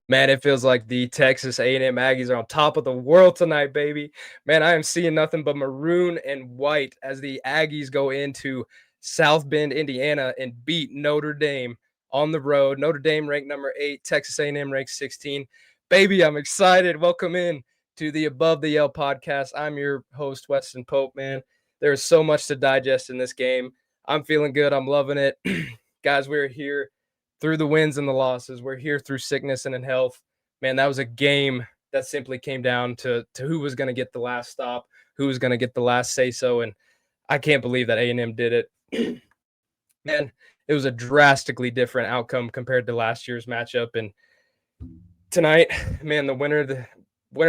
Man, it feels like the Texas A&M Aggies are on top of the world tonight, baby. Man, I am seeing nothing but maroon and white as the Aggies go into South Bend, Indiana, and beat Notre Dame on the road. Notre Dame ranked number 8, Texas A&M ranked 16. Baby, I'm excited. Welcome in to the Above the Yell podcast. I'm your host, Weston Pope, man. There is so much to digest in this game. I'm feeling good. I'm loving it. Guys, we're here through the wins and the losses. We're here through sickness and in health. Man, that was a game that simply came down to who was going to get the last stop, who was going to get the last say so, and I can't believe that A&M did it. Man, it was a drastically different outcome compared to last year's matchup. And tonight, man, the winner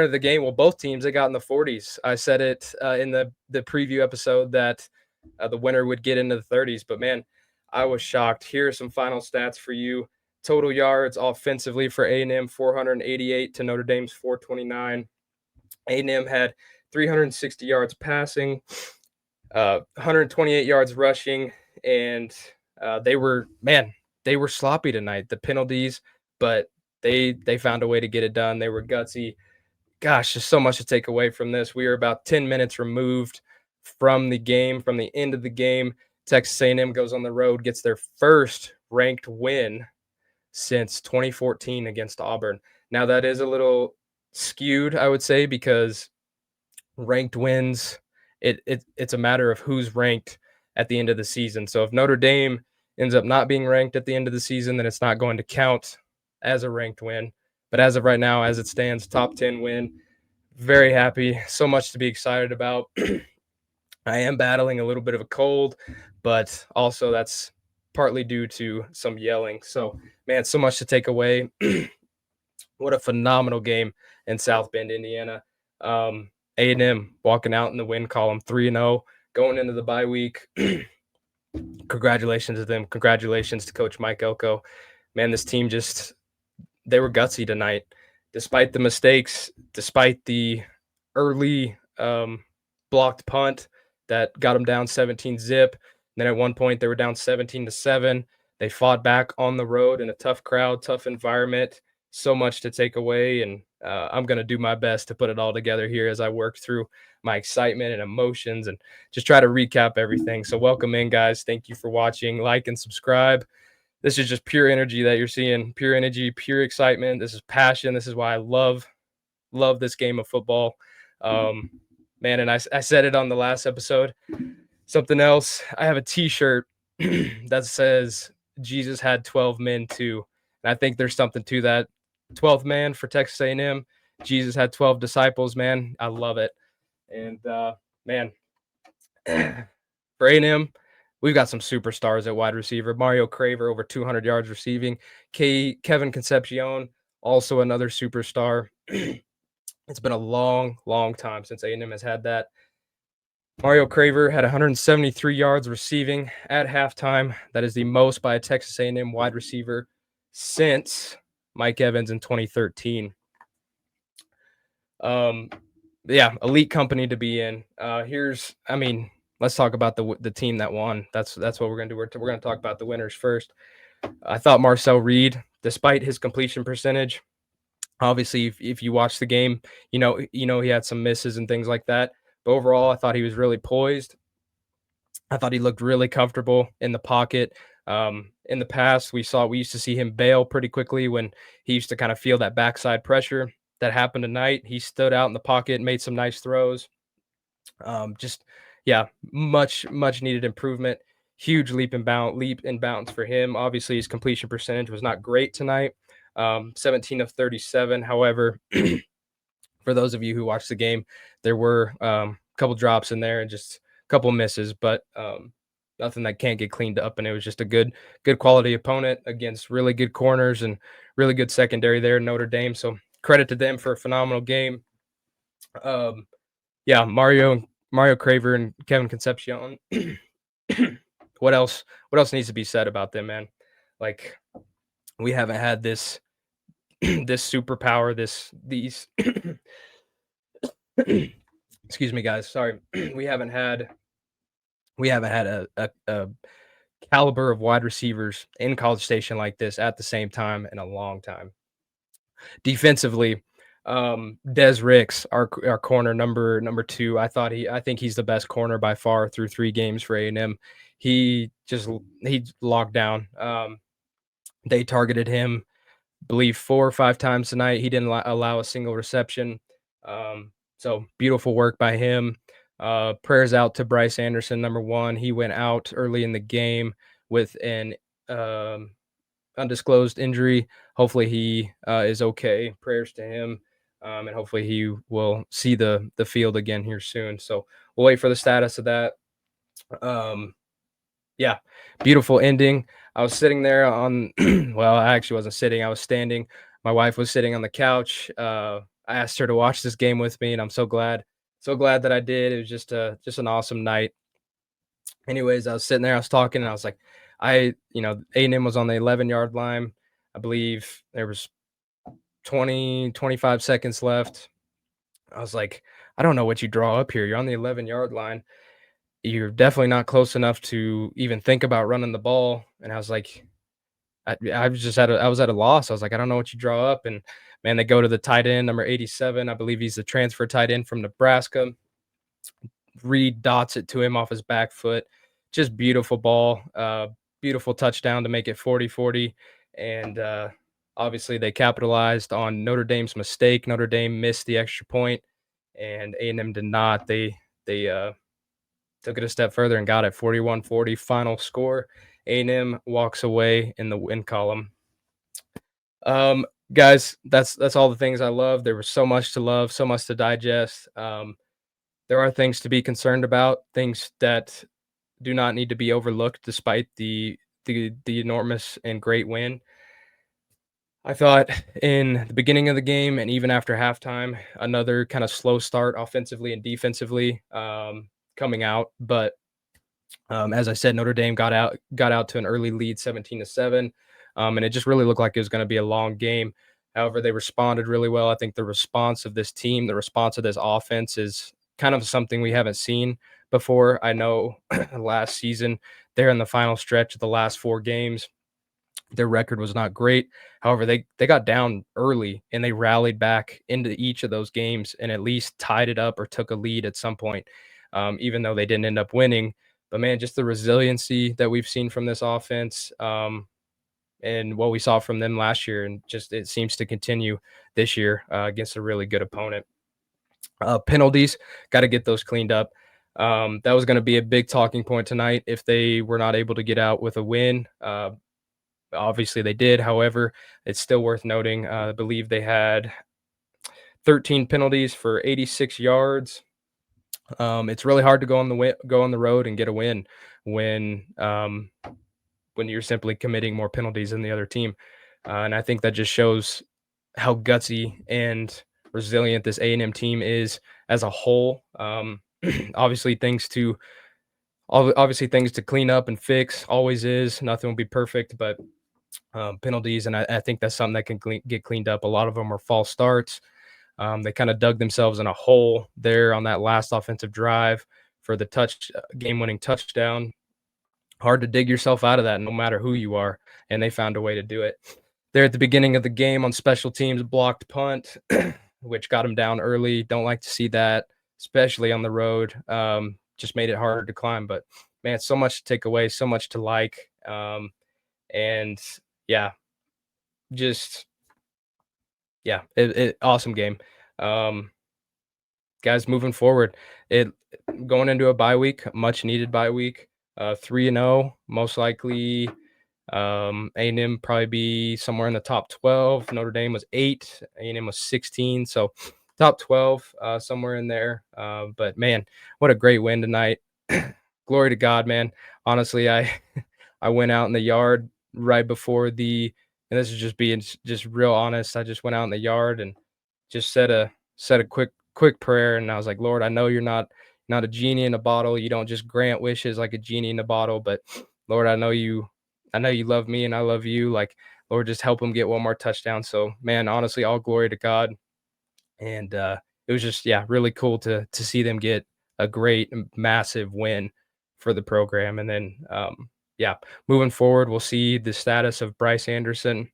of the game, well, both teams, they got in the 40s. I said it in the preview episode that the winner would get into the 30s, but man, I was shocked. Here are some final stats for you. Total yards offensively for A&M, 488 to Notre Dame's 429. A&M had 360 yards passing, 128 yards rushing, and they were sloppy tonight. The penalties, but they found a way to get it done. They were gutsy. Gosh, just so much to take away from this. We are about 10 minutes removed from the game, from the end of the game. Texas A&M goes on the road, gets their first ranked win since 2014 against Auburn. Now that is a little skewed, I would say, because ranked wins, it's a matter of who's ranked at the end of the season. So if Notre Dame ends up not being ranked at the end of the season, then it's not going to count as a ranked win. But as of right now, as it stands, top 10 win. Very happy. So much to be excited about. I am battling a little bit of a cold, but also that's partly due to some yelling. So, man, so much to take away. What a phenomenal game in South Bend, Indiana. A&M walking out in the win column 3-0, going into the bye week. Congratulations to them. Congratulations to Coach Mike Elko. Man, this team they were gutsy tonight. Despite the mistakes, despite the early blocked punt that got them down 17 zip. And then at one point they were down 17-7. They fought back on the road in a tough crowd, tough environment. So much to take away, and I'm going to do my best to put it all together here as I work through my excitement and emotions and just try to recap everything. So welcome in, guys. Thank you for watching. Like and subscribe. This is just pure energy that you're seeing. Pure energy, pure excitement. This is passion. This is why I love this game of football. Man, and I said it on the last episode. Something else, I have a T-shirt that says Jesus had 12 men too, and I think there's something to that. 12th man for Texas A&M. Jesus had 12 disciples. Man, I love it. And man, for A&M, we've got some superstars at wide receiver. Mario Craver, over 200 yards receiving. Kevin Concepcion, also another superstar. It's been a long, long time since A&M has had that. Mario Craver had 173 yards receiving at halftime. That is the most by a Texas A&M wide receiver since Mike Evans in 2013. Yeah, elite company to be in. Let's talk about the team that won. That's what we're gonna do. We're gonna talk about the winners first. I thought Marcel Reed, despite his completion percentage, obviously if you watch the game, you know he had some misses and things like that. But overall, I thought he was really poised. I thought he looked really comfortable in the pocket. In the past, we used to see him bail pretty quickly when he used to kind of feel that backside pressure. That happened tonight. He stood out in the pocket, made some nice throws. Much needed improvement. Huge leap in bounds for him. Obviously, his completion percentage was not great tonight. 17 of 37. However, for those of you who watched the game, there were a couple drops in there and just a couple misses, but nothing that can't get cleaned up. And it was just a good quality opponent against really good corners and really good secondary there in Notre Dame. So credit to them for a phenomenal game. Mario Craver and Kevin Concepcion. What else needs to be said about them, man? Like, we haven't had this superpower, these excuse me, guys, sorry. we haven't had a caliber of wide receivers in College Station like this at the same time in a long time. Defensively, Des Ricks, our corner number 2, I think he's the best corner by far through 3 games for A&M. He locked down. They targeted him, believe 4 or 5 times tonight. He didn't allow a single reception. So beautiful work by him. Prayers out to Bryce Anderson, number 1. He went out early in the game with an um, undisclosed injury. Hopefully he is okay. Prayers to him, and hopefully he will see the field again here soon. So we'll wait for the status of that. Um, yeah, beautiful ending. I was sitting there on well, I actually wasn't sitting, I was standing. My wife was sitting on the couch. I asked her to watch this game with me, and I'm so glad that I did. It was just an awesome night. Anyways, I was sitting there, I was talking, and I was like, A&M was on the 11-yard line. I believe there was 25 seconds left. I was like, I don't know what you draw up here. You're on the 11-yard line. You're definitely not close enough to even think about running the ball. And I was like, I was at a loss. I was like, I don't know what you draw up. And man, they go to the tight end, number 87. I believe he's the transfer tight end from Nebraska. Reed dots it to him off his back foot. Just beautiful ball. Beautiful touchdown to make it 40-40. And obviously they capitalized on Notre Dame's mistake. Notre Dame missed the extra point, and A&M did not. They took it a step further and got it 41-40 final score. A&M walks away in the win column. Guys, that's all the things I love. There was so much to love, so much to digest. There are things to be concerned about, things that do not need to be overlooked despite the enormous and great win. I thought in the beginning of the game and even after halftime, another kind of slow start offensively and defensively coming out, but as I said, Notre Dame got out to an early lead, 17-7, and it just really looked like it was going to be a long game. However, they responded really well. I think the response of this team, the response of this offense, is kind of something we haven't seen before. I know last season, they're in the final stretch of the last 4 games. Their record was not great. However, they got down early and they rallied back into each of those games and at least tied it up or took a lead at some point, even though they didn't end up winning. But man, just the resiliency that we've seen from this offense, and what we saw from them last year, and just it seems to continue this year against a really good opponent. Penalties, got to get those cleaned up. That was going to be a big talking point tonight if they were not able to get out with a win. Obviously, they did. However, it's still worth noting. I believe they had 13 penalties for 86 yards. It's really hard to go on the road and get a win when you're simply committing more penalties than the other team, and I think that just shows how gutsy and resilient this A&M team is as a whole. Obviously, things to clean up and fix. Always is. Nothing will be perfect, but penalties, and I think that's something that can get cleaned up. A lot of them were false starts. They kind of dug themselves in a hole there on that last offensive drive for the game-winning touchdown. Hard to dig yourself out of that no matter who you are, and they found a way to do it. There at the beginning of the game on special teams, blocked punt, which got them down early. Don't like to see that, especially on the road. Just made it harder to climb. But, man, so much to take away, so much to like. And, yeah, just awesome game. Guys, moving forward, it going into a bye week, much needed bye week. 3-0, most likely. A&M probably be somewhere in the top 12. Notre Dame was 8. A&M was 16. So top 12, somewhere in there. But man, what a great win tonight. Glory to God, man. Honestly, I went out in the yard right before and this is just being just real honest. I just went out in the yard and just said a quick prayer, and I was like, Lord, I know you're not a genie in a bottle. You don't just grant wishes like a genie in a bottle, but Lord, I know you love me and I love you. Like, Lord, just help them get one more touchdown. So, man, honestly, all glory to God. And it was just, yeah, really cool to see them get a great, massive win for the program. And then, yeah, moving forward, we'll see the status of Bryce Anderson.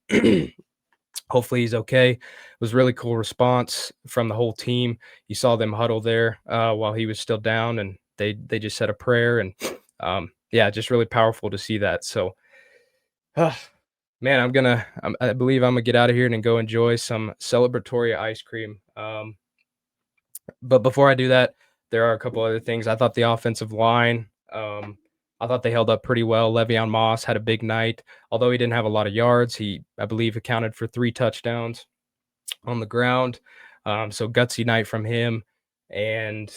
Hopefully he's okay. It was really cool response from the whole team. You saw them huddle there while he was still down, and they just said a prayer, and yeah, just really powerful to see that. So, uh, man, I believe I'm gonna get out of here and go enjoy some celebratory ice cream. But before I do that, there are a couple other things. I thought the offensive line, I thought they held up pretty well. Le'Veon Moss had a big night, although he didn't have a lot of yards. He, I believe, accounted for 3 touchdowns on the ground. So gutsy night from him. And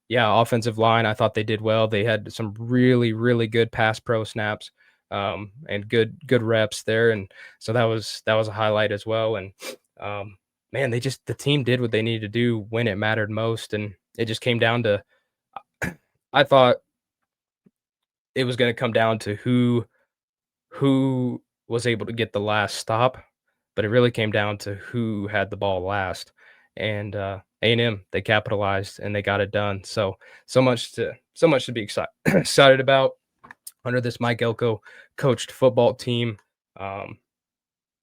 yeah, offensive line, I thought they did well. They had some really, really good pass pro snaps, and good reps there. And so that was a highlight as well. And um, man, the team did what they needed to do when it mattered most. And it just came down to I thought it was going to come down to who was able to get the last stop, but it really came down to who had the ball last. And A&M, they capitalized and they got it done. So so much to be excited about under this Mike Elko coached football team. Um,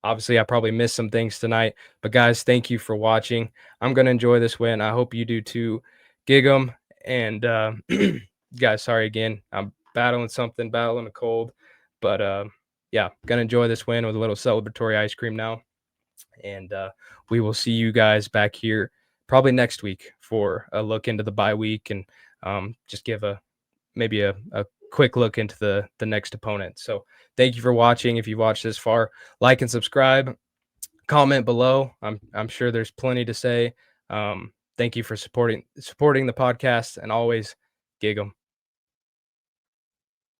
Obviously, I probably missed some things tonight, but guys, thank you for watching. I'm gonna enjoy this win. I hope you do too. Gig 'em, and guys, sorry again. I'm battling a cold, but yeah, gonna enjoy this win with a little celebratory ice cream now, and we will see you guys back here probably next week for a look into the bye week and just give maybe a quick look into the next opponent. So thank you for watching. If you've watched this far, like and subscribe, comment below. I'm sure there's plenty to say. Thank you for supporting the podcast, and always gig 'em.